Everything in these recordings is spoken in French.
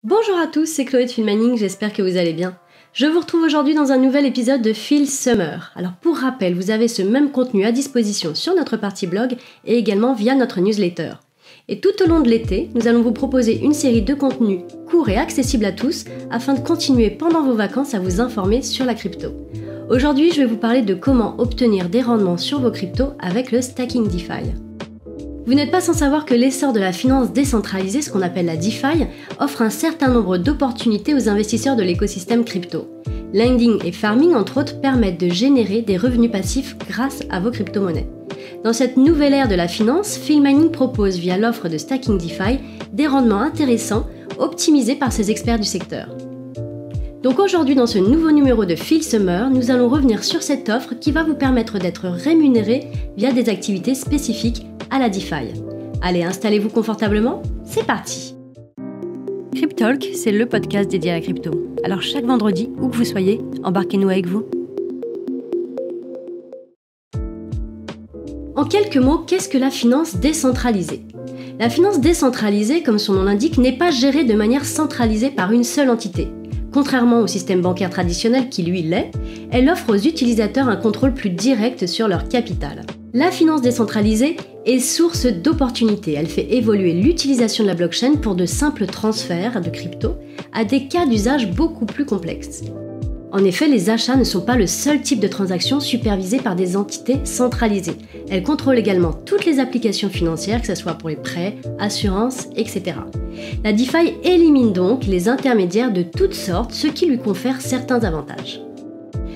Bonjour à tous, c'est Chloé de Filmmining, j'espère que vous allez bien. Je vous retrouve aujourd'hui dans un nouvel épisode de Feel Summer. Alors pour rappel, vous avez ce même contenu à disposition sur notre partie blog et également via notre newsletter. Et tout au long de l'été, nous allons vous proposer une série de contenus courts et accessibles à tous afin de continuer pendant vos vacances à vous informer sur la crypto. Aujourd'hui, je vais vous parler de comment obtenir des rendements sur vos cryptos avec le stacking DeFi. Vous n'êtes pas sans savoir que l'essor de la finance décentralisée, ce qu'on appelle la DeFi, offre un certain nombre d'opportunités aux investisseurs de l'écosystème crypto. Lending et farming, entre autres, permettent de générer des revenus passifs grâce à vos crypto-monnaies. Dans cette nouvelle ère de la finance, Filmmining propose via l'offre de stacking DeFi des rendements intéressants, optimisés par ses experts du secteur. Donc aujourd'hui, dans ce nouveau numéro de Feel Summer, nous allons revenir sur cette offre qui va vous permettre d'être rémunéré via des activités spécifiques à la DeFi. Allez, installez-vous confortablement, c'est parti! Cryptalk, c'est le podcast dédié à la crypto. Alors chaque vendredi, où que vous soyez, embarquez-nous avec vous. En quelques mots, qu'est-ce que la finance décentralisée ? La finance décentralisée, comme son nom l'indique, n'est pas gérée de manière centralisée par une seule entité. Contrairement au système bancaire traditionnel qui lui l'est, elle offre aux utilisateurs un contrôle plus direct sur leur capital. La finance décentralisée est source d'opportunités. Elle fait évoluer l'utilisation de la blockchain pour de simples transferts de crypto à des cas d'usage beaucoup plus complexes. En effet, les achats ne sont pas le seul type de transaction supervisée par des entités centralisées. Elles contrôlent également toutes les applications financières, que ce soit pour les prêts, assurances, etc. La DeFi élimine donc les intermédiaires de toutes sortes, ce qui lui confère certains avantages.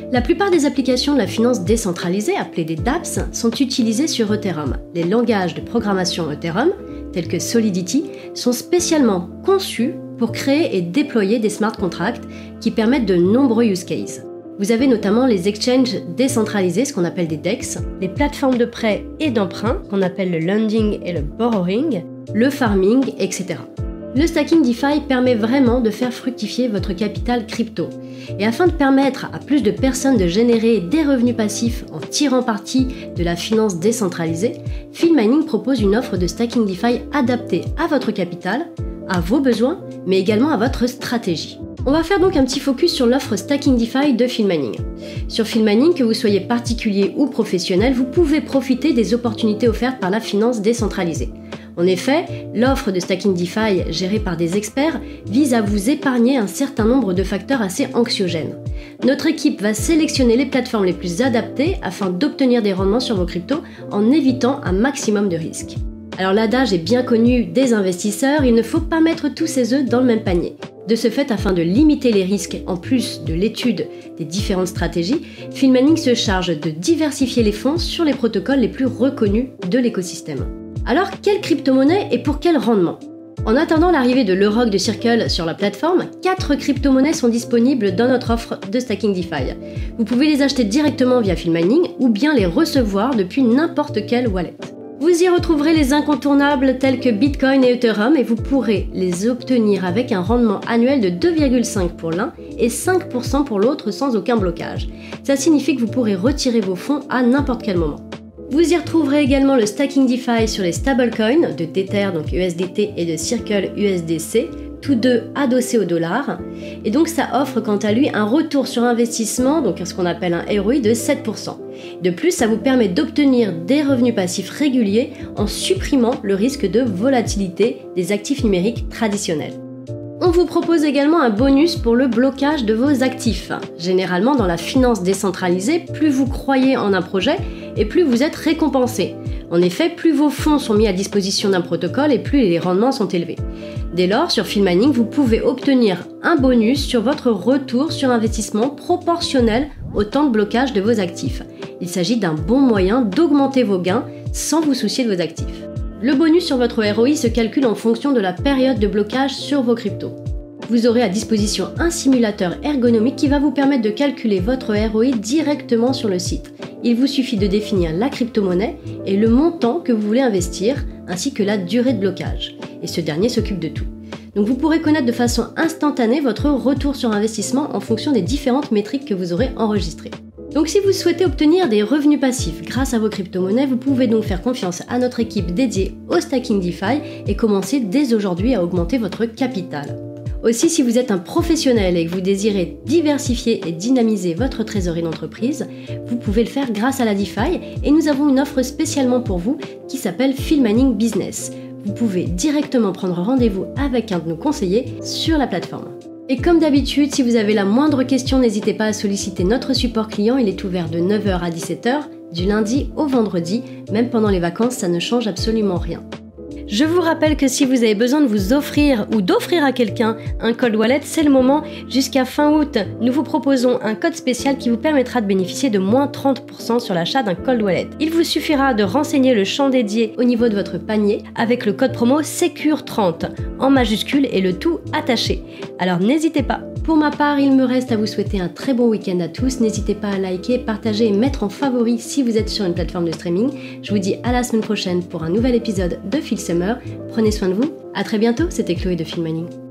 La plupart des applications de la finance décentralisée, appelées des dApps, sont utilisées sur Ethereum. Les langages de programmation Ethereum, tels que Solidity, sont spécialement conçus pour créer et déployer des smart contracts qui permettent de nombreux use cases. Vous avez notamment les exchanges décentralisés, ce qu'on appelle des DEX, les plateformes de prêt et d'emprunt, qu'on appelle le lending et le borrowing, le farming, etc. Le stacking DeFi permet vraiment de faire fructifier votre capital crypto. Et afin de permettre à plus de personnes de générer des revenus passifs en tirant parti de la finance décentralisée, Filmmining propose une offre de stacking DeFi adaptée à votre capital, à vos besoins, mais également à votre stratégie. On va faire donc un petit focus sur l'offre Stacking DeFi de Filmmining. Sur Filmmining, que vous soyez particulier ou professionnel, vous pouvez profiter des opportunités offertes par la finance décentralisée. En effet, l'offre de Stacking DeFi gérée par des experts vise à vous épargner un certain nombre de facteurs assez anxiogènes. Notre équipe va sélectionner les plateformes les plus adaptées afin d'obtenir des rendements sur vos cryptos en évitant un maximum de risques. Alors l'adage est bien connu des investisseurs, il ne faut pas mettre tous ses œufs dans le même panier. De ce fait, afin de limiter les risques en plus de l'étude des différentes stratégies, Filmmining se charge de diversifier les fonds sur les protocoles les plus reconnus de l'écosystème. Alors, quelle crypto-monnaie et pour quel rendement ? En attendant l'arrivée de l'Euroc de Circle sur la plateforme, 4 crypto-monnaies sont disponibles dans notre offre de stacking DeFi. Vous pouvez les acheter directement via Filmmining ou bien les recevoir depuis n'importe quelle wallet. Vous y retrouverez les incontournables tels que Bitcoin et Ethereum et vous pourrez les obtenir avec un rendement annuel de 2,5 pour l'un et 5% pour l'autre sans aucun blocage. Ça signifie que vous pourrez retirer vos fonds à n'importe quel moment. Vous y retrouverez également le stacking DeFi sur les stablecoins de Tether, donc USDT, et de Circle USDC, tous deux adossés au dollar. Et donc ça offre quant à lui un retour sur investissement, donc ce qu'on appelle un ROI de 7%. De plus, ça vous permet d'obtenir des revenus passifs réguliers en supprimant le risque de volatilité des actifs numériques traditionnels. On vous propose également un bonus pour le blocage de vos actifs. Généralement, dans la finance décentralisée, plus vous croyez en un projet et plus vous êtes récompensé. En effet, plus vos fonds sont mis à disposition d'un protocole et plus les rendements sont élevés. Dès lors, sur Filmmining, vous pouvez obtenir un bonus sur votre retour sur investissement proportionnel au temps de blocage de vos actifs. Il s'agit d'un bon moyen d'augmenter vos gains sans vous soucier de vos actifs. Le bonus sur votre ROI se calcule en fonction de la période de blocage sur vos cryptos. Vous aurez à disposition un simulateur ergonomique qui va vous permettre de calculer votre ROI directement sur le site. Il vous suffit de définir la crypto-monnaie et le montant que vous voulez investir, ainsi que la durée de blocage. Et ce dernier s'occupe de tout. Donc vous pourrez connaître de façon instantanée votre retour sur investissement en fonction des différentes métriques que vous aurez enregistrées. Donc si vous souhaitez obtenir des revenus passifs grâce à vos crypto-monnaies, vous pouvez donc faire confiance à notre équipe dédiée au stacking DeFi et commencer dès aujourd'hui à augmenter votre capital. Aussi, si vous êtes un professionnel et que vous désirez diversifier et dynamiser votre trésorerie d'entreprise, vous pouvez le faire grâce à la DeFi et nous avons une offre spécialement pour vous qui s'appelle Field Mining Business. Vous pouvez directement prendre rendez-vous avec un de nos conseillers sur la plateforme. Et comme d'habitude, si vous avez la moindre question, n'hésitez pas à solliciter notre support client, il est ouvert de 9h à 17h, du lundi au vendredi, même pendant les vacances, ça ne change absolument rien. Je vous rappelle que si vous avez besoin de vous offrir ou d'offrir à quelqu'un un cold wallet, c'est le moment. Jusqu'à fin août, nous vous proposons un code spécial qui vous permettra de bénéficier de moins 30% sur l'achat d'un cold wallet. Il vous suffira de renseigner le champ dédié au niveau de votre panier avec le code promo SECURE30 en majuscule et le tout attaché. Alors n'hésitez pas. Pour ma part, il me reste à vous souhaiter un très bon week-end à tous. N'hésitez pas à liker, partager et mettre en favori si vous êtes sur une plateforme de streaming. Je vous dis à la semaine prochaine pour un nouvel épisode de Phil Summer. Prenez soin de vous. À très bientôt, c'était Chloé de Field Mining.